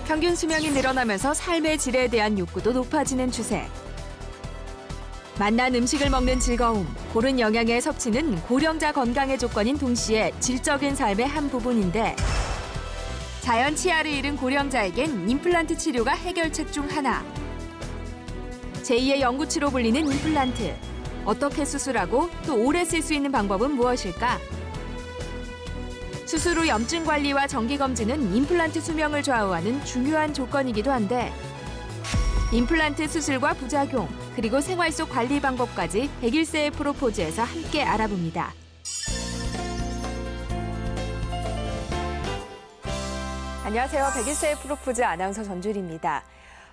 평균 수명이 늘어나면서 삶의 질에 대한 욕구도 높아지는 추세. 맛난 음식을 먹는 즐거움, 고른 영양의 섭취는 고령자 건강의 조건인 동시에 질적인 삶의 한 부분인데 자연 치아를 잃은 고령자에겐 임플란트 치료가 해결책 중 하나. 제2의 영구치로 불리는 임플란트. 어떻게 수술하고 또 오래 쓸 수 있는 방법은 무엇일까? 수술 후 염증 관리와 정기 검진은 임플란트 수명을 좌우하는 중요한 조건이기도 한데 임플란트 수술과 부작용, 그리고 생활 속 관리 방법까지 101세의 프로포즈에서 함께 알아봅니다. 안녕하세요. 101세의 프로포즈 아나운서 전주리입니다.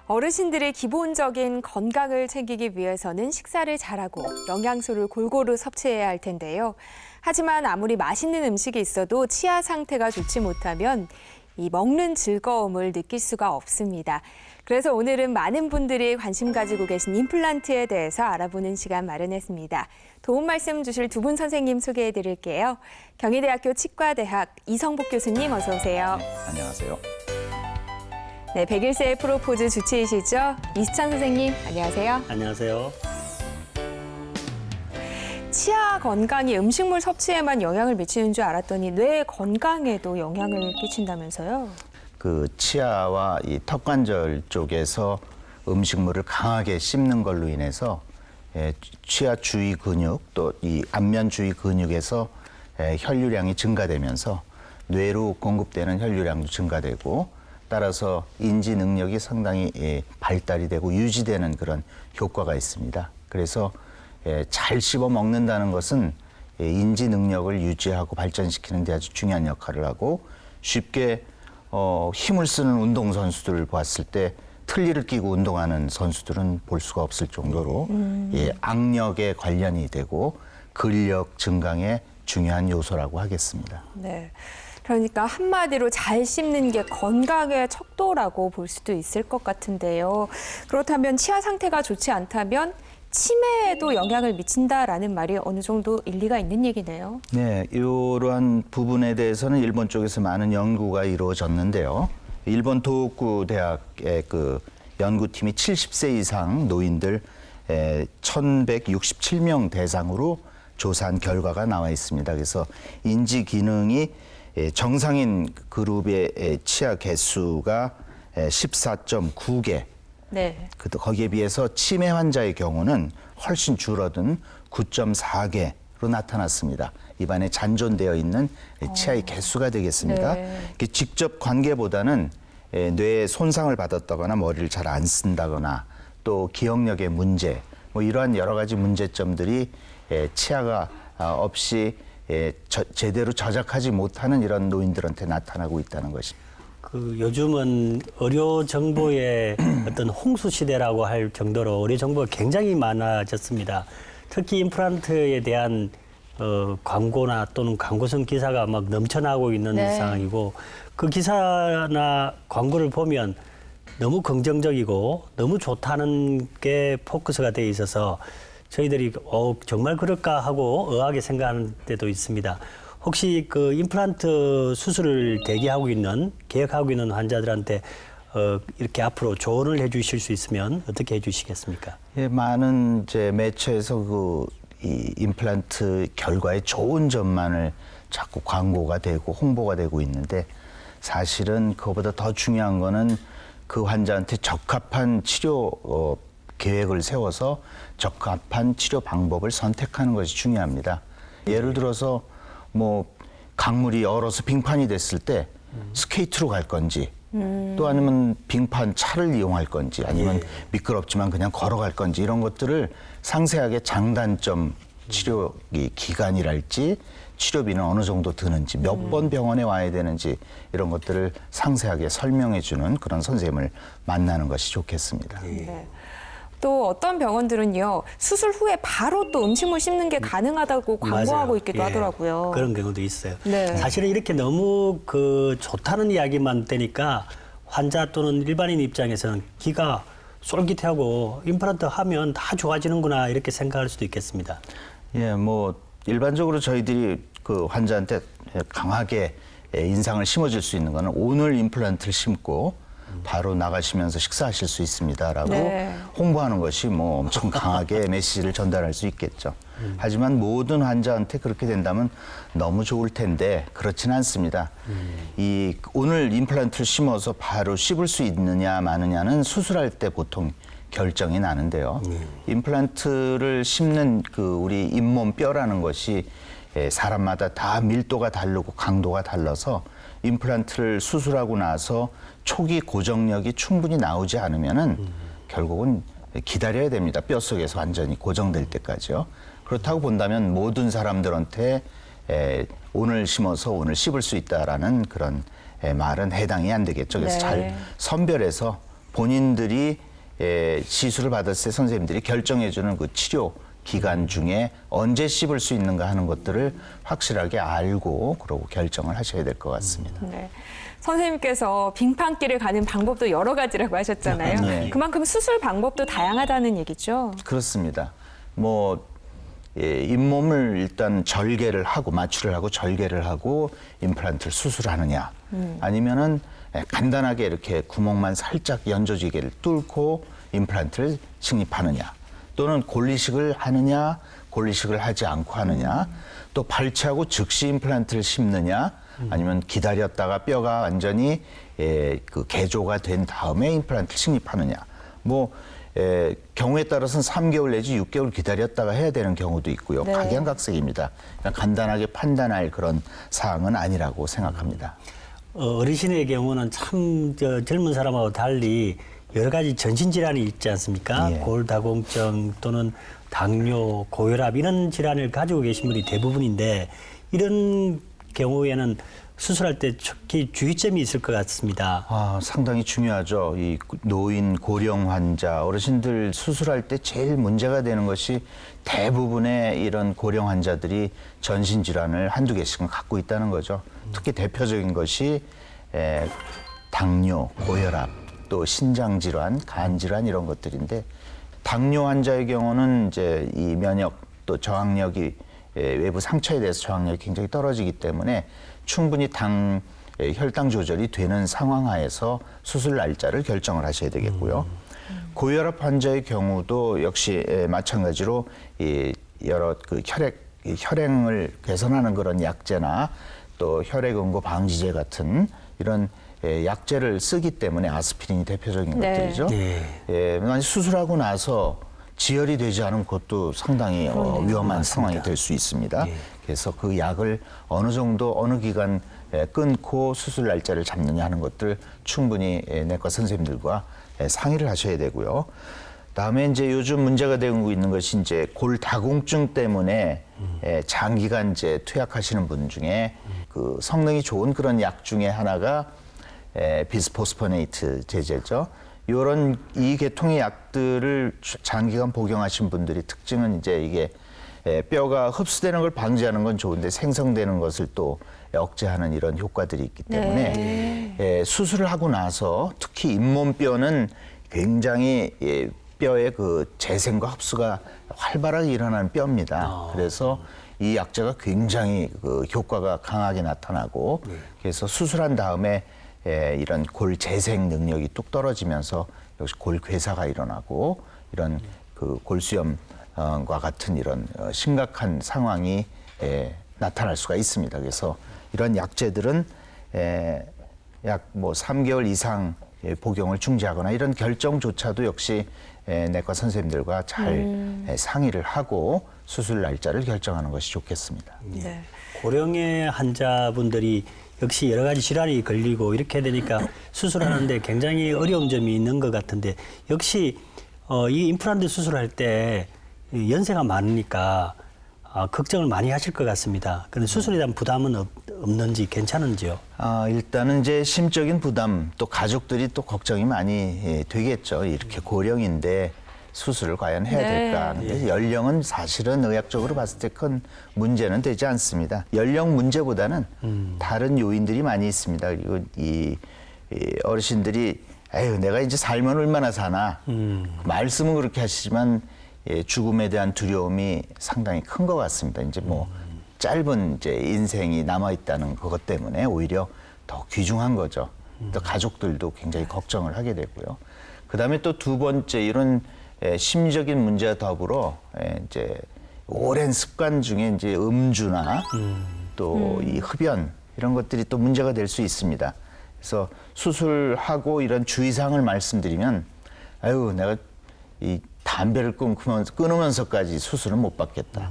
어르신들의 기본적인 건강을 챙기기 위해서는 식사를 잘하고 영양소를 골고루 섭취해야 할 텐데요. 하지만 아무리 맛있는 음식이 있어도 치아 상태가 좋지 못하면 이 먹는 즐거움을 느낄 수가 없습니다. 그래서 오늘은 많은 분들이 관심 가지고 계신 임플란트에 대해서 알아보는 시간 마련했습니다. 도움 말씀 주실 두 분 선생님 소개해 드릴게요. 경희대학교 치과대학 이성복 교수님 어서 오세요. 안녕하세요. 네, 101세의 프로포즈 주치의시죠. 이수찬 선생님 안녕하세요. 안녕하세요. 치아 건강이 음식물 섭취에만 영향을 미치는 줄 알았더니 뇌 건강에도 영향을 끼친다면서요? 그 치아와 이 턱관절 쪽에서 음식물을 강하게 씹는 걸로 인해서 치아 주위 근육 또 이 안면 주위 근육에서 혈류량이 증가되면서 뇌로 공급되는 혈류량도 증가되고 따라서 인지 능력이 상당히 발달이 되고 유지되는 그런 효과가 있습니다. 그래서 잘 씹어 먹는다는 것은 인지 능력을 유지하고 발전시키는 데 아주 중요한 역할을 하고 쉽게 힘을 쓰는 운동선수들을 보았을 때 틀니를 끼고 운동하는 선수들은 볼 수가 없을 정도로 악력에 관련이 되고 근력 증강에 중요한 요소라고 하겠습니다. 네. 그러니까 한마디로 잘 씹는 게 건강의 척도라고 볼 수도 있을 것 같은데요. 그렇다면 치아 상태가 좋지 않다면 치매에도 영향을 미친다라는 말이 어느 정도 일리가 있는 얘기네요. 네, 이러한 부분에 대해서는 일본 쪽에서 많은 연구가 이루어졌는데요. 일본 도호쿠 대학의 그 연구팀이 70세 이상 노인들 1,167명 대상으로 조사한 결과가 나와 있습니다. 그래서 인지 기능이 정상인 그룹의 치아 개수가 14.9개. 네. 거기에 비해서 치매 환자의 경우는 훨씬 줄어든 9.4개로 나타났습니다. 입안에 잔존되어 있는 치아의 개수가 되겠습니다. 네. 직접 관계보다는 뇌에 손상을 받았다거나 머리를 잘 안 쓴다거나 또 기억력의 문제, 뭐 이러한 여러 가지 문제점들이 치아가 없이 제대로 저작하지 못하는 이런 노인들한테 나타나고 있다는 것입니다. 요즘은 의료 정보의 어떤 홍수 시대라고 할 정도로 의료 정보가 굉장히 많아졌습니다. 특히 임플란트에 대한 광고나 또는 광고성 기사가 막 넘쳐나고 있는 네. 상황이고 그 기사나 광고를 보면 너무 긍정적이고 너무 좋다는 게 포커스가 돼 있어서 저희들이 정말 그럴까 하고 의아하게 생각하는 때도 있습니다. 혹시 그 임플란트 수술을 계획하고 있는 환자들한테 이렇게 앞으로 조언을 해주실 수 있으면 어떻게 해주시겠습니까? 예, 많은 매체에서 이 임플란트 결과의 좋은 점만을 자꾸 광고가 되고 홍보가 되고 있는데 사실은 그거보다 더 중요한 거는 그 환자한테 적합한 치료 계획을 세워서 적합한 치료 방법을 선택하는 것이 중요합니다. 예를 들어서 뭐 강물이 얼어서 빙판이 됐을 때 스케이트로 갈 건지 또 아니면 빙판 차를 이용할 건지 아니면 미끄럽지만 그냥 걸어갈 건지 이런 것들을 상세하게 장단점 치료 기간이랄지 치료비는 어느 정도 드는지 몇 번 병원에 와야 되는지 이런 것들을 상세하게 설명해 주는 그런 선생님을 만나는 것이 좋겠습니다. 네. 또 어떤 병원들은요 수술 후에 바로 또 음식물 씹는 게 가능하다고 광고하고 맞아요. 있기도 하더라고요. 그런 경우도 있어요. 네. 사실은 이렇게 너무 좋다는 이야기만 되니까 환자 또는 일반인 입장에서는 기가 쫄깃하고 임플란트 하면 다 좋아지는구나 이렇게 생각할 수도 있겠습니다. 예, 뭐 일반적으로 저희들이 그 환자한테 강하게 인상을 심어줄 수 있는 거는 오늘 임플란트를 심고 바로 나가시면서 식사하실 수 있습니다라고 네. 홍보하는 것이 뭐 엄청 강하게 메시지를 전달할 수 있겠죠. 하지만 모든 환자한테 그렇게 된다면 너무 좋을 텐데 그렇지는 않습니다. 이 오늘 임플란트를 심어서 바로 씹을 수 있느냐 마느냐는 수술할 때 보통 결정이 나는데요. 임플란트를 심는 그 우리 잇몸 뼈라는 것이 사람마다 다 밀도가 다르고 강도가 달라서 임플란트를 수술하고 나서 초기 고정력이 충분히 나오지 않으면은 결국은 기다려야 됩니다. 뼛속에서 완전히 고정될 때까지요. 그렇다고 본다면 모든 사람들한테 오늘 심어서 오늘 씹을 수 있다라는 그런 말은 해당이 안 되겠죠. 그래서 네. 잘 선별해서 본인들이 시술을 받았을 때 선생님들이 결정해주는 그 치료 기간 중에 언제 씹을 수 있는가 하는 것들을 확실하게 알고 그러고 결정을 하셔야 될 것 같습니다. 네. 선생님께서 빙판길을 가는 방법도 여러 가지라고 하셨잖아요. 네. 그만큼 수술 방법도 다양하다는 얘기죠. 그렇습니다. 뭐 잇몸을 일단 절개를 하고 마취를 하고 절개를 하고 임플란트를 수술하느냐 아니면은 간단하게 이렇게 구멍만 살짝 연조지개를 뚫고 임플란트를 식립하느냐 또는 골리식을 하느냐 골리식을 하지 않고 하느냐 또 발치하고 즉시 임플란트를 심느냐 아니면 기다렸다가 뼈가 완전히 그 개조가 된 다음에 임플란트를 식립하느냐 뭐 경우에 따라서는 3개월 내지 6개월 기다렸다가 해야 되는 경우도 있고요. 네. 각양각색입니다. 그냥 간단하게 판단할 그런 사항은 아니라고 생각합니다. 어르신의 경우는 참 젊은 사람하고 달리 여러 가지 전신질환이 있지 않습니까? 예. 골다공증 또는 당뇨, 고혈압 이런 질환을 가지고 계신 분이 대부분인데 이런 경우에는 수술할 때 특히 주의점이 있을 것 같습니다. 상당히 중요하죠. 이 노인, 고령 환자, 어르신들 수술할 때 제일 문제가 되는 것이 대부분의 이런 고령 환자들이 전신 질환을 한두 개씩은 갖고 있다는 거죠. 특히 대표적인 것이 당뇨, 고혈압, 또 신장 질환, 간 질환 이런 것들인데 당뇨 환자의 경우는 이제 이 면역 또 저항력이 외부 상처에 대해서 저항력이 굉장히 떨어지기 때문에 충분히 혈당 조절이 되는 상황 하에서 수술 날짜를 결정을 하셔야 되겠고요. 고혈압 환자의 경우도 역시 마찬가지로 이 여러 그 혈행을 개선하는 그런 약제나 또 혈액응고 방지제 같은 이런 약제를 쓰기 때문에 아스피린이 대표적인 네. 것들이죠. 네. 만약 수술하고 나서 지혈이 되지 않으면 그것도 상당히 위험한 상황이 될 수 있습니다. 예. 그래서 그 약을 어느 정도 어느 기간 끊고 수술 날짜를 잡느냐 하는 것들 충분히 내과 선생님들과 상의를 하셔야 되고요. 다음에 이제 요즘 문제가 되고 있는 것이 이제 골다공증 때문에 장기간 이제 투약하시는 분 중에 그 성능이 좋은 그런 약 중에 하나가 비스포스포네이트 제제죠. 이런 이 계통의 약들을 장기간 복용하신 분들이 특징은 이제 이게 뼈가 흡수되는 걸 방지하는 건 좋은데 생성되는 것을 또 억제하는 이런 효과들이 있기 때문에 수술을 하고 나서 특히 잇몸뼈는 굉장히 뼈의 그 재생과 흡수가 활발하게 일어나는 뼈입니다. 그래서 이 약제가 굉장히 그 효과가 강하게 나타나고 그래서 수술한 다음에 이런 골 재생 능력이 뚝 떨어지면서 역시 골 괴사가 일어나고 이런 그 골수염과 같은 이런 심각한 상황이 나타날 수가 있습니다. 그래서 이런 약제들은 약 뭐 3개월 이상 복용을 중지하거나 이런 결정조차도 역시 내과 선생님들과 잘 상의를 하고 수술 날짜를 결정하는 것이 좋겠습니다. 네. 고령의 환자분들이 역시 여러 가지 질환이 걸리고 이렇게 되니까 수술하는데 굉장히 어려운 점이 있는 것 같은데 역시 이 임플란트 수술할 때 연세가 많으니까 걱정을 많이 하실 것 같습니다. 그런데 수술에 대한 부담은 없는지 괜찮은지요? 일단은 이제 심적인 부담 또 가족들이 또 걱정이 많이 되겠죠. 이렇게 고령인데 수술을 과연 해야 될까. 근데 연령은 사실은 의학적으로 봤을 때 큰 문제는 되지 않습니다. 연령 문제보다는 다른 요인들이 많이 있습니다. 그리고 이 어르신들이 에휴 내가 이제 살면 얼마나 사나 말씀은 그렇게 하시지만 죽음에 대한 두려움이 상당히 큰 것 같습니다. 이제 뭐 짧은 이제 인생이 남아 있다는 그것 때문에 오히려 더 귀중한 거죠. 또 가족들도 굉장히 걱정을 하게 되고요. 그다음에 또 두 번째 이런 심리적인 문제와 더불어 이제 오랜 습관 중에 이제 음주나 또 이 흡연 이런 것들이 또 문제가 될 수 있습니다. 그래서 수술하고 이런 주의사항을 말씀드리면 아유 내가 이 담배를 끊으면서까지 수술은 못 받겠다.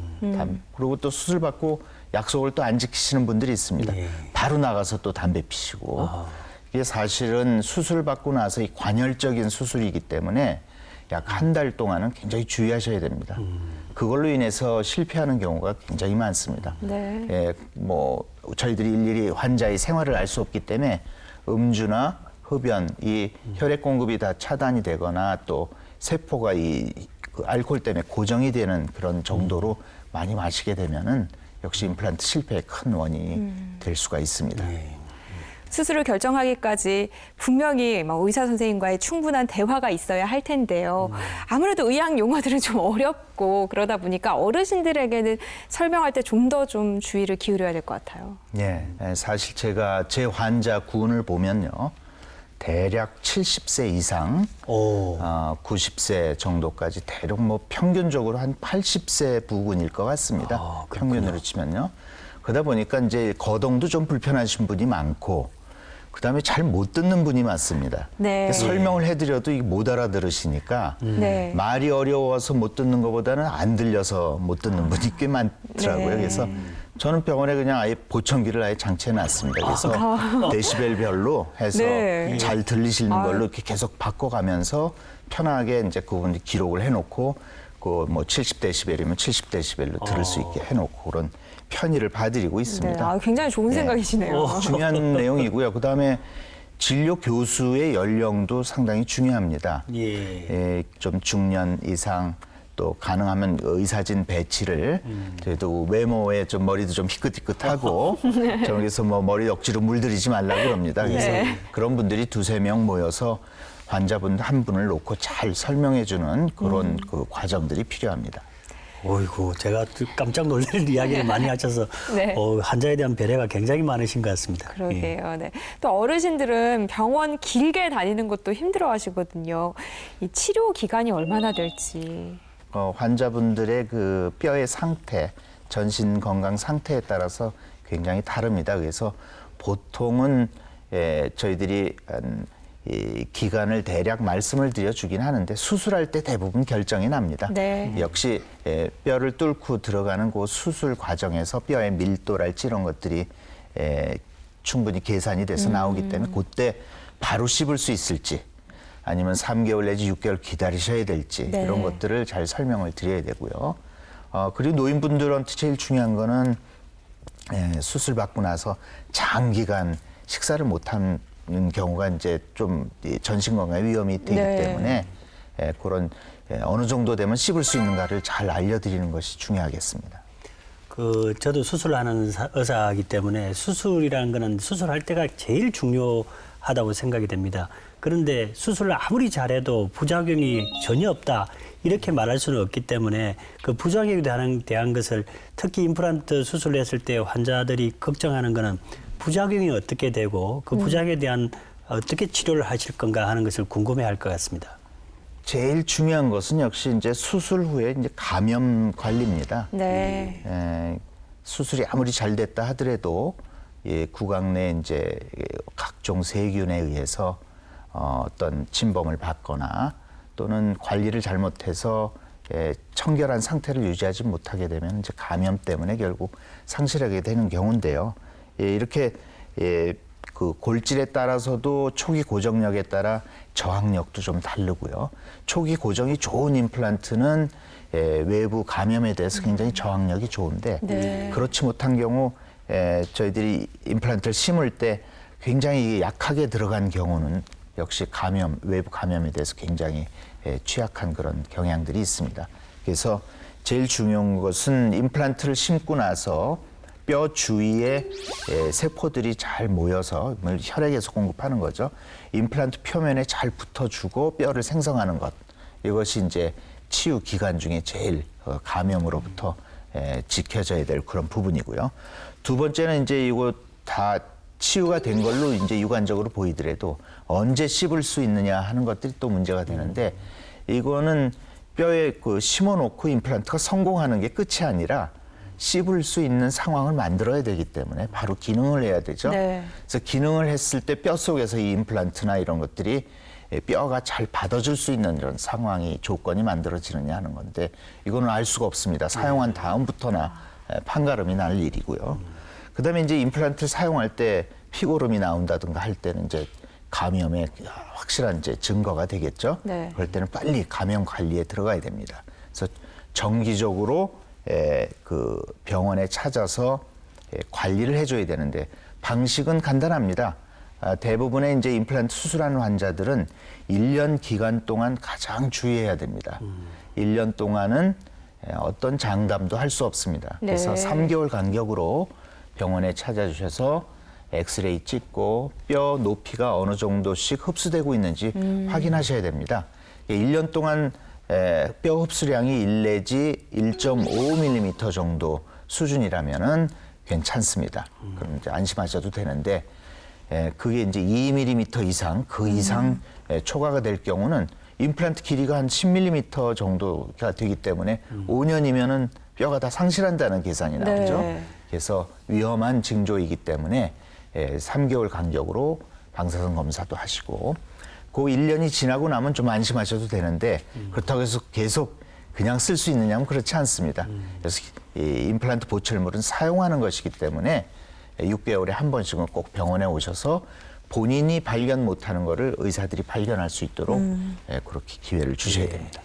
그리고 또 수술 받고 약속을 또 안 지키시는 분들이 있습니다. 예. 바로 나가서 또 담배 피시고 이게 사실은 수술 받고 나서 이 관열적인 수술이기 때문에 약 한 달 동안은 굉장히 주의하셔야 됩니다. 그걸로 인해서 실패하는 경우가 굉장히 많습니다. 네. 예, 뭐 저희들이 일일이 환자의 생활을 알 수 없기 때문에 음주나 흡연, 이 혈액 공급이 다 차단이 되거나 또 세포가 그 알코올 때문에 고정이 되는 그런 정도로 많이 마시게 되면은 역시 임플란트 실패의 큰 원인이 될 수가 있습니다. 수술을 결정하기까지 분명히 의사 선생님과의 충분한 대화가 있어야 할 텐데요. 아무래도 의학 용어들은 좀 어렵고 그러다 보니까 어르신들에게는 설명할 때 좀 더 좀 주의를 기울여야 될 것 같아요. 예, 사실 제가 제 환자 군을 보면요. 대략 70세 이상, 90세 정도까지 대략 뭐 평균적으로 한 80세 부근일 것 같습니다. 평균으로 치면요. 그러다 보니까 이제 거동도 좀 불편하신 분이 많고, 그다음에 잘 못 듣는 분이 많습니다. 네. 설명을 해드려도 이게 못 알아들으시니까 네. 말이 어려워서 못 듣는 것보다는 안 들려서 못 듣는 분이 꽤 많더라고요. 네. 그래서 저는 병원에 그냥 아예 보청기를 아예 장치해 놨습니다. 그래서 데시벨별로 해서 네. 잘 들리시는 걸로 이렇게 계속 바꿔가면서 편하게 이제 그분 기록을 해놓고 그 뭐 70데시벨이면 70데시벨로 들을 수 있게 해놓고 그런 편의를 봐드리고 있습니다. 네. 굉장히 좋은 생각이시네요. 중요한 내용이고요. 그다음에 진료 교수의 연령도 상당히 중요합니다. 예. 좀 중년 이상 또 가능하면 의사진 배치를 그래도 외모에 좀 머리도 좀 희끗희끗하고 저기서 뭐 머리 억지로 물들이지 말라고 그럽니다. 그래서 네. 그런 분들이 두세 명 모여서 환자분 한 분을 놓고 잘 설명해주는 그런 그 과정들이 필요합니다. 어이구, 제가 깜짝 놀랄 이야기를 많이 하셔서 네. 환자에 대한 배려가 굉장히 많으신 것 같습니다. 그러게요. 네. 또 어르신들은 병원 길게 다니는 것도 힘들어 하시거든요. 이 치료 기간이 얼마나 될지. 환자분들의 그 뼈의 상태, 전신 건강 상태에 따라서 굉장히 다릅니다. 그래서 보통은 저희들이 이 기간을 대략 말씀을 드려주긴 하는데 수술할 때 대부분 결정이 납니다. 네. 역시 뼈를 뚫고 들어가는 그 수술 과정에서 뼈의 밀도랄지 이런 것들이 충분히 계산이 돼서 나오기 때문에 그때 바로 씹을 수 있을지 아니면 3개월 내지 6개월 기다리셔야 될지 네. 이런 것들을 잘 설명을 드려야 되고요. 그리고 노인분들한테 제일 중요한 거는 수술 받고 나서 장기간 식사를 못하는 경우가 이제 좀 전신 건강에 위험이 되기 네. 때문에 그런 어느 정도 되면 씹을 수 있는가를 잘 알려드리는 것이 중요하겠습니다. 저도 수술하는 의사이기 때문에 수술이라는 거는 수술할 때가 제일 중요하다고 생각이 됩니다. 그런데 수술을 아무리 잘해도 부작용이 전혀 없다 이렇게 말할 수는 없기 때문에 그 부작용에 대한 것을 특히 임플란트 수술을 했을 때 환자들이 걱정하는 거는 부작용이 어떻게 되고 그 부작용에 대한 어떻게 치료를 하실 건가 하는 것을 궁금해할 것 같습니다. 제일 중요한 것은 역시 이제 수술 후에 이제 감염 관리입니다. 네. 수술이 아무리 잘 됐다 하더라도 구강 내 이제 각종 세균에 의해서 어떤 침범을 받거나 또는 관리를 잘못해서 청결한 상태를 유지하지 못하게 되면 이제 감염 때문에 결국 상실하게 되는 경우인데요. 이렇게 그 골질에 따라서도 초기 고정력에 따라 저항력도 좀 다르고요. 초기 고정이 좋은 임플란트는 외부 감염에 대해서 굉장히 저항력이 좋은데 네. 그렇지 못한 경우 저희들이 임플란트를 심을 때 굉장히 약하게 들어간 경우는 역시 외부 감염에 대해서 굉장히 취약한 그런 경향들이 있습니다. 그래서 제일 중요한 것은 임플란트를 심고 나서 뼈 주위에 세포들이 잘 모여서 혈액에서 공급하는 거죠. 임플란트 표면에 잘 붙어주고 뼈를 생성하는 것. 이것이 이제 치유 기간 중에 제일 감염으로부터 지켜져야 될 그런 부분이고요. 두 번째는 이제 이거 다 치유가 된 걸로 이제 육안적으로 보이더라도 언제 씹을 수 있느냐 하는 것들이 또 문제가 되는데 이거는 뼈에 심어놓고 임플란트가 성공하는 게 끝이 아니라 씹을 수 있는 상황을 만들어야 되기 때문에 바로 기능을 해야 되죠. 네. 그래서 기능을 했을 때 뼈 속에서 이 임플란트나 이런 것들이 뼈가 잘 받아줄 수 있는 이런 상황이 조건이 만들어지느냐 하는 건데 이거는 알 수가 없습니다. 사용한 다음부터나 판가름이 날 일이고요. 그다음에 이제 임플란트를 사용할 때 피고름이 나온다든가 할 때는 이제 감염의 확실한 이제 증거가 되겠죠. 네. 그럴 때는 빨리 감염 관리에 들어가야 됩니다. 그래서 정기적으로 그 병원에 찾아서 관리를 해줘야 되는데 방식은 간단합니다. 대부분의 이제 임플란트 수술하는 환자들은 1년 기간 동안 가장 주의해야 됩니다. 1년 동안은 어떤 장담도 할 수 없습니다. 그래서 네. 3개월 간격으로 병원에 찾아주셔서 엑스레이 찍고 뼈 높이가 어느 정도씩 흡수되고 있는지 확인하셔야 됩니다. 1년 동안 뼈 흡수량이 1 내지 1.5mm 정도 수준이라면은 괜찮습니다. 그럼 이제 안심하셔도 되는데 그게 이제 2mm 이상, 그 이상 초과가 될 경우는 임플란트 길이가 한 10mm 정도가 되기 때문에 5년이면은 뼈가 다 상실한다는 계산이 나오죠. 네. 그래서 위험한 징조이기 때문에 3개월 간격으로 방사선 검사도 하시고 그 1년이 지나고 나면 좀 안심하셔도 되는데 그렇다고 해서 계속 그냥 쓸 수 있느냐면 그렇지 않습니다. 그래서 이 임플란트 보철물은 사용하는 것이기 때문에 6개월에 한 번씩은 꼭 병원에 오셔서 본인이 발견 못하는 거를 의사들이 발견할 수 있도록 그렇게 기회를 주셔야 됩니다.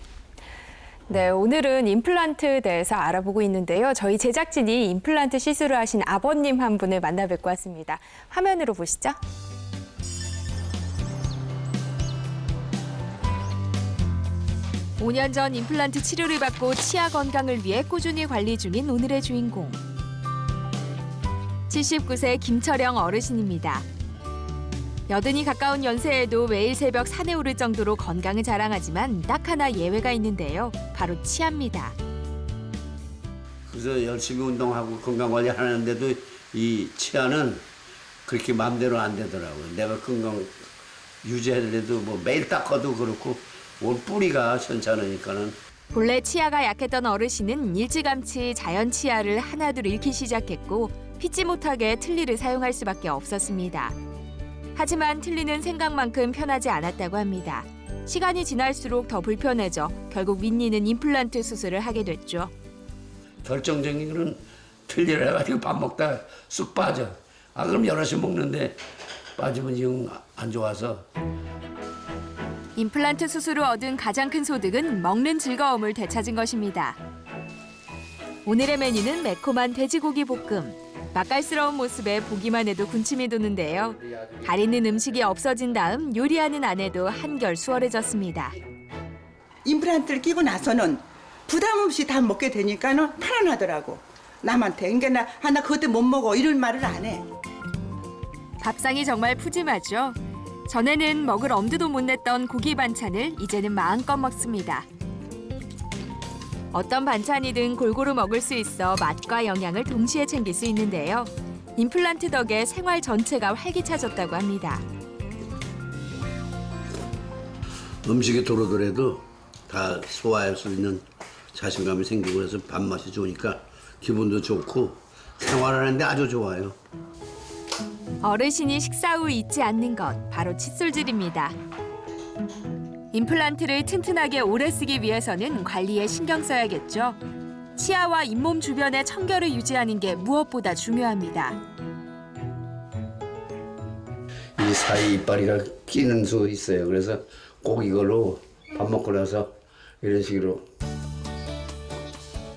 네, 오늘은 임플란트에 대해서 알아보고 있는데요. 저희 제작진이 임플란트 시술을 하신 아버님 한 분을 만나 뵙고 왔습니다. 화면으로 보시죠. (5년) 전 임플란트 치료를 받고 치아 건강을 위해 꾸준히 관리 중인 오늘의 주인공. 79세 김철영 어르신입니다. 80이 가까운 연세에도 매일 새벽 산에 오를 정도로 건강을 자랑하지만 딱 하나 예외가 있는데요. 바로 치아입니다. 그래서 열심히 운동하고 건강관리 하는데도 이 치아는 그렇게 마음대로 안 되더라고요. 내가 건강 유지하려도 뭐 매일 닦아도 그렇고 온 뿌리가 괜찮으니까는. 본래 치아가 약했던 어르신은 일찌감치 자연 치아를 하나둘 잃기 시작했고 피지 못하게 틀니를 사용할 수밖에 없었습니다. 하지만 틀니는 생각만큼 편하지 않았다고 합니다. 시간이 지날수록 더 불편해져 결국 윗니는 임플란트 수술을 하게 됐죠. 결정적인 거는 틀니를 해가지고 밥 먹다 쑥 빠져. 그럼 여럿이 먹는데 빠지면 영 안 좋아서. 임플란트 수술 후 얻은 가장 큰 소득은 먹는 즐거움을 되찾은 것입니다. 오늘의 메뉴는 매콤한 돼지고기 볶음. 맛깔스러운 모습에 보기만 해도 군침이 도는데요. 가리는 음식이 없어진 다음 요리하는 아내도 한결 수월해졌습니다. 임플란트를 끼고 나서는 부담 없이 다 먹게 되니까는 편안하더라고. 남한테. 그러니까 나 그것도 못 먹어 이런 말을 안 해. 밥상이 정말 푸짐하죠. 전에는 먹을 엄두도 못 냈던 고기 반찬을 이제는 마음껏 먹습니다. 어떤 반찬이든 골고루 먹을 수 있어 맛과 영양을 동시에 챙길 수 있는데요. 임플란트 덕에 생활 전체가 활기차졌다고 합니다. 음식이 도로더라도 다 소화할 수 있는 자신감이 생기고 그래서 밥맛이 좋으니까 기분도 좋고 생활하는데 아주 좋아요. 어르신이 식사 후 잊지 않는 것, 바로 칫솔질입니다. 임플란트를 튼튼하게 오래 쓰기 위해서는 관리에 신경 써야겠죠. 치아와 잇몸 주변의 청결을 유지하는 게 무엇보다 중요합니다. 이 사이 이빨이가 끼는 수 있어요. 그래서 꼭 이걸로 밥 먹고 나서 이런 식으로.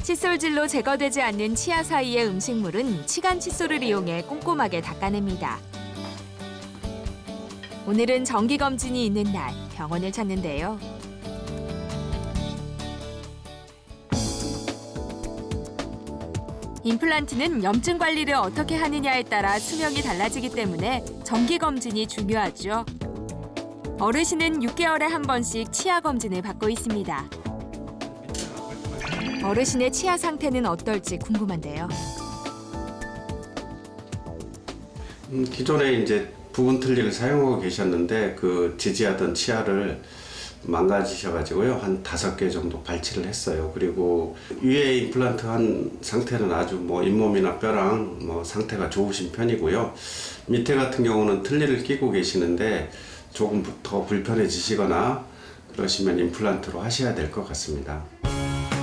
칫솔질로 제거되지 않는 치아 사이의 음식물은 치간 칫솔을 이용해 꼼꼼하게 닦아냅니다. 오늘은 정기검진이 있는 날, 병원을 찾는데요. 임플란트는 염증 관리를 어떻게 하느냐에 따라 수명이 달라지기 때문에 정기검진이 중요하죠. 어르신은 6개월에 한 번씩 치아 검진을 받고 있습니다. 어르신의 치아 상태는 어떨지 궁금한데요. 기존에 이제 부분 틀니를 사용하고 계셨는데 그 지지하던 치아를 망가지셔가지고요. 한 5개 정도 발치를 했어요. 그리고 위에 임플란트 한 상태는 아주 뭐 잇몸이나 뼈랑 뭐 상태가 좋으신 편이고요. 밑에 같은 경우는 틀니를 끼고 계시는데 조금 더 불편해지시거나 그러시면 임플란트로 하셔야 될 것 같습니다.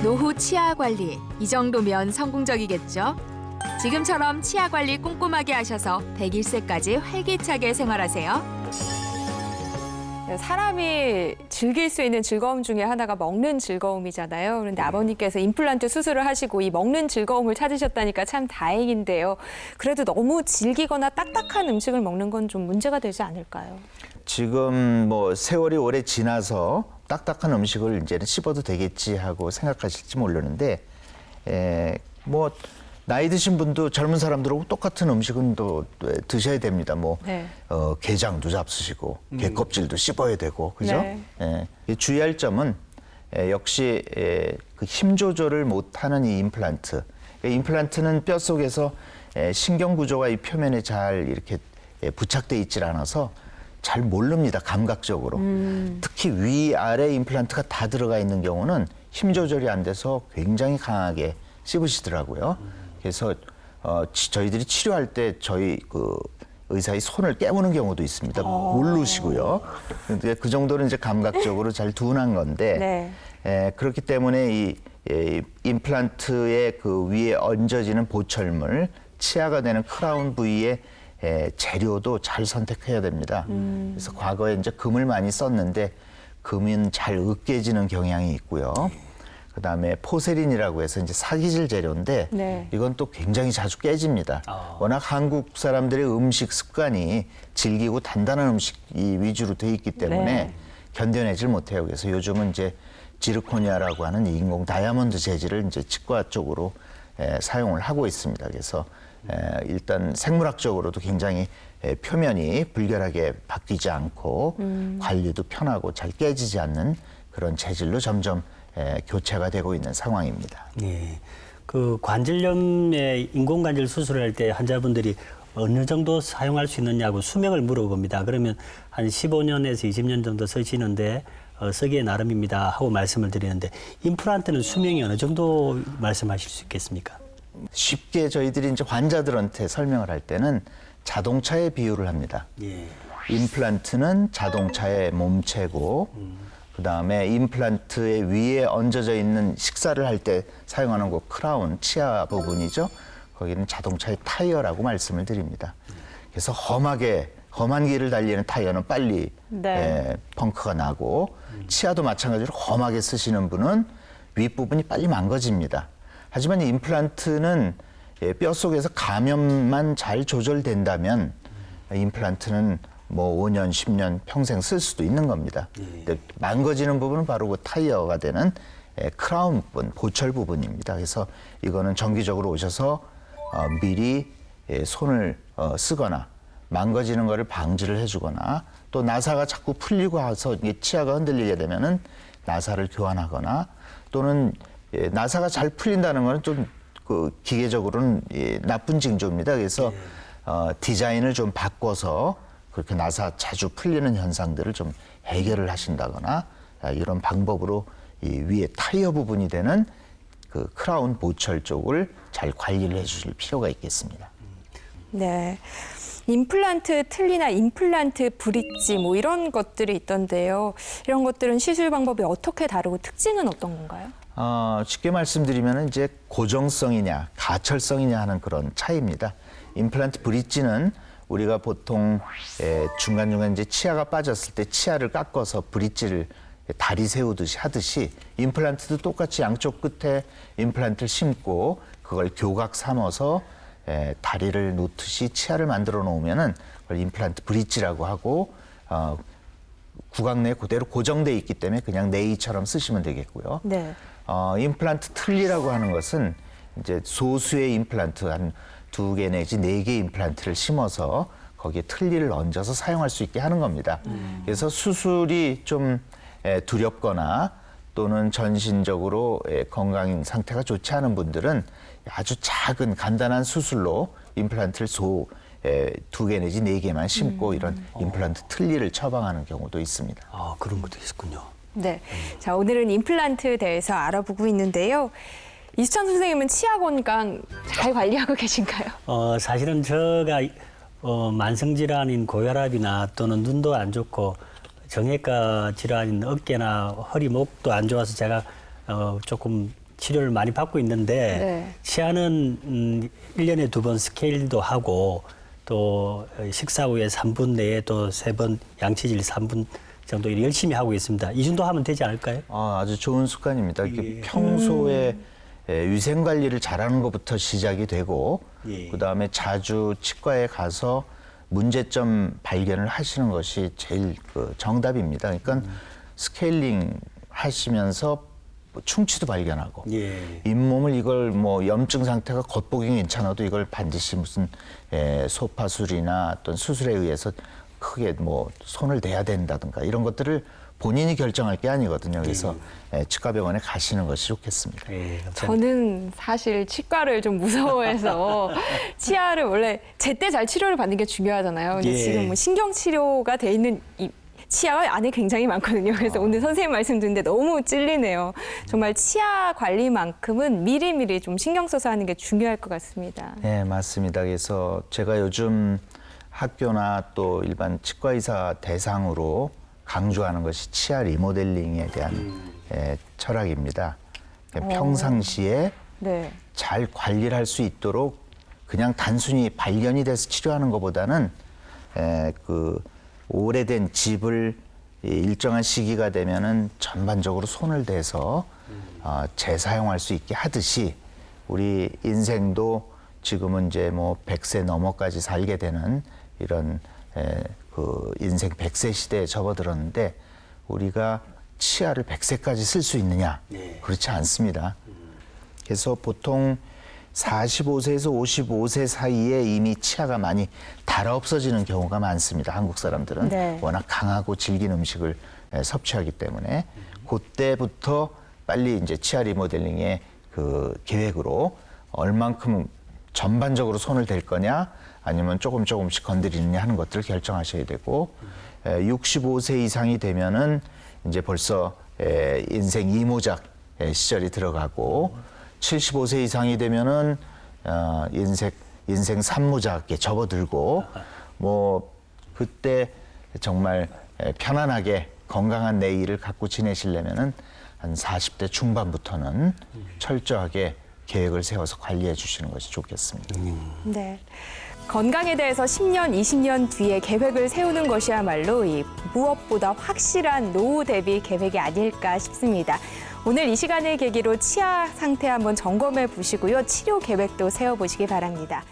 노후 치아 관리, 이 정도면 성공적이겠죠? 지금처럼 치아 관리 꼼꼼하게 하셔서 101세까지 활기차게 생활하세요. 사람이 즐길 수 있는 즐거움 중에 하나가 먹는 즐거움이잖아요. 그런데 아버님께서 임플란트 수술을 하시고 이 먹는 즐거움을 찾으셨다니까 참 다행인데요. 그래도 너무 질기거나 딱딱한 음식을 먹는 건 좀 문제가 되지 않을까요? 지금 뭐 세월이 오래 지나서 딱딱한 음식을 이제는 씹어도 되겠지 하고 생각하실지 모르는데, 뭐 나이 드신 분도 젊은 사람들하고 똑같은 음식은 또 드셔야 됩니다. 뭐 네. 게장도 잡수시고 게 껍질도 씹어야 되고, 그죠? 네. 주의할 점은 역시 그 힘 조절을 못하는 이 임플란트. 임플란트는 뼈 속에서 신경 구조가 이 표면에 잘 이렇게 부착돼 있질 않아서 잘 모릅니다, 감각적으로. 특히 위아래 임플란트가 다 들어가 있는 경우는 힘 조절이 안 돼서 굉장히 강하게 씹으시더라고요. 그래서 저희들이 치료할 때 저희 그 의사의 손을 깨무는 경우도 있습니다. 모르시고요. 근데 그 정도는 이제 감각적으로 잘 둔한 건데, 그렇기 때문에 이 임플란트의 그 위에 얹어지는 보철물, 치아가 되는 크라운 부위의 재료도 잘 선택해야 됩니다. 그래서 과거에 이제 금을 많이 썼는데 금은 잘 으깨지는 경향이 있고요. 그다음에 포세린이라고 해서 이제 사기질 재료인데, 네. 이건 또 굉장히 자주 깨집니다. 워낙 한국 사람들의 음식 습관이 질기고 단단한 음식이 위주로 돼 있기 때문에 네. 견뎌내질 못해요. 그래서 요즘은 이제 지르코니아라고 하는 인공 다이아몬드 재질을 이제 치과 쪽으로 사용을 하고 있습니다. 그래서 일단 생물학적으로도 굉장히 표면이 불결하게 바뀌지 않고 관리도 편하고 잘 깨지지 않는 그런 재질로 점점 교체가 되고 있는 상황입니다. 예. 그 관절염의 인공관절 수술을 할 때 환자분들이 어느 정도 사용할 수 있느냐고 수명을 물어봅니다. 그러면 한 15년에서 20년 정도 쓰시는데 쓰기에 나름입니다 하고 말씀을 드리는데, 임플란트는 수명이 어느 정도 말씀하실 수 있겠습니까? 쉽게 저희들이 이제 환자들한테 설명을 할 때는 자동차에 비유를 합니다. 예. 임플란트는 자동차의 몸체고, 그다음에 임플란트의 위에 얹어져 있는 식사를 할 때 사용하는 그 크라운, 치아 부분이죠. 거기는 자동차의 타이어라고 말씀을 드립니다. 그래서 험한 길을 달리는 타이어는 빨리 펑크가 나고, 치아도 마찬가지로 험하게 쓰시는 분은 윗부분이 빨리 망가집니다. 하지만 이 임플란트는 뼈 속에서 감염만 잘 조절된다면 임플란트는 뭐 5년, 10년 평생 쓸 수도 있는 겁니다. 근데 망가지는 부분은 바로 그 타이어가 되는 크라운 부분, 보철 부분입니다. 그래서 이거는 정기적으로 오셔서 미리 손을 쓰거나 망가지는 거를 방지를 해주거나, 또 나사가 자꾸 풀리고 와서 이게 치아가 흔들리게 되면은 나사를 교환하거나, 또는 나사가 잘 풀린다는 거는 좀 그 기계적으로는 나쁜 징조입니다. 그래서 디자인을 좀 바꿔서 그렇게 나사 자주 풀리는 현상들을 좀 해결을 하신다거나, 이런 방법으로 이 위에 타이어 부분이 되는 그 크라운 보철 쪽을 잘 관리를 해주실 필요가 있겠습니다. 네. 임플란트 틀니나 임플란트 브릿지 뭐 이런 것들이 있던데요. 이런 것들은 시술 방법이 어떻게 다르고 특징은 어떤 건가요? 쉽게 말씀드리면 이제 고정성이냐 가철성이냐 하는 그런 차이입니다. 임플란트 브릿지는 우리가 보통 중간중간 이제 치아가 빠졌을 때 치아를 깎아서 브릿지를 다리 세우듯이 하듯이, 임플란트도 똑같이 양쪽 끝에 임플란트를 심고 그걸 교각 삼아서 다리를 놓듯이 치아를 만들어 놓으면은 그걸 임플란트 브릿지라고 하고, 구강 내에 그대로 고정돼 있기 때문에 그냥 네이처럼 쓰시면 되겠고요. 네. 임플란트 틀니라고 하는 것은 이제 소수의 임플란트 한 2개 내지 4개 임플란트를 심어서 거기에 틀니를 얹어서 사용할 수 있게 하는 겁니다. 그래서 수술이 좀 두렵거나 또는 전신적으로 건강 상태가 좋지 않은 분들은 아주 작은 간단한 수술로 임플란트를 2개 내지 4개만 심고 이런 임플란트 틀니를 처방하는 경우도 있습니다. 아, 그런 것도 있었군요. 네. 자, 오늘은 임플란트에 대해서 알아보고 있는데요. 이수찬 선생님은 치아 건강 잘 관리하고 계신가요? 사실은 제가 만성질환인 고혈압이나 또는 눈도 안 좋고 정형외과 질환인 어깨나 허리, 목도 안 좋아서 제가 조금 치료를 많이 받고 있는데 네. 치아는 1년에 2번 스케일도 하고 또 식사 후에 3분 내에 또 3번 양치질 3분 정도 열심히 하고 있습니다. 이 정도 하면 되지 않을까요? 아주 좋은 습관입니다. 이렇게 예. 평소에 위생 관리를 잘하는 것부터 시작이 되고 예. 그다음에 자주 치과에 가서 문제점 발견을 하시는 것이 제일 정답입니다. 그러니까 스케일링 하시면서 충치도 발견하고 예. 잇몸을 이걸 뭐 염증 상태가 겉보기는 괜찮아도 이걸 반드시 무슨 소파술이나 어떤 수술에 의해서 크게 뭐 손을 대야 된다든가 이런 것들을 본인이 결정할 게 아니거든요. 그래서 치과병원에 가시는 것이 좋겠습니다. 예, 감사합니다. 저는 사실 치과를 좀 무서워해서 치아를 원래 제때 잘 치료를 받는 게 중요하잖아요. 근데 예. 지금 뭐 신경 치료가 돼 있는 이 치아가 안에 굉장히 많거든요. 그래서 오늘 선생님 말씀 듣는데 너무 찔리네요. 정말 치아 관리만큼은 미리미리 좀 신경 써서 하는 게 중요할 것 같습니다. 네, 맞습니다. 그래서 제가 요즘 학교나 또 일반 치과 의사 대상으로 강조하는 것이 치아 리모델링에 대한 철학입니다. 평상시에 네. 잘 관리를 할 수 있도록 그냥 단순히 발견이 돼서 치료하는 것보다는 그 오래된 집을 일정한 시기가 되면은 전반적으로 손을 대서 재사용할 수 있게 하듯이 우리 인생도 지금은 이제 뭐 100세 넘어까지 살게 되는 이런 그 인생 100세 시대에 접어들었는데 우리가 치아를 100세까지 쓸 수 있느냐? 네. 그렇지 않습니다. 그래서 보통 45세에서 55세 사이에 이미 치아가 많이 닳아 없어지는 경우가 많습니다. 한국 사람들은 네. 워낙 강하고 질긴 음식을 섭취하기 때문에 그때부터 빨리 이제 치아 리모델링의 그 계획으로 얼만큼 전반적으로 손을 댈 거냐 아니면 조금씩 건드리느냐 하는 것들을 결정하셔야 되고 65세 이상이 되면은 이제 벌써 인생 이모작 시절이 들어가고 75세 이상이 되면은 인생 삼모작에 접어들고 뭐 그때 정말 편안하게 건강한 내일을 갖고 지내시려면은 한 40대 중반부터는 철저하게 계획을 세워서 관리해 주시는 것이 좋겠습니다. 네. 건강에 대해서 10년, 20년 뒤에 계획을 세우는 것이야말로 이 무엇보다 확실한 노후 대비 계획이 아닐까 싶습니다. 오늘 이 시간을 계기로 치아 상태 한번 점검해 보시고요. 치료 계획도 세워보시기 바랍니다.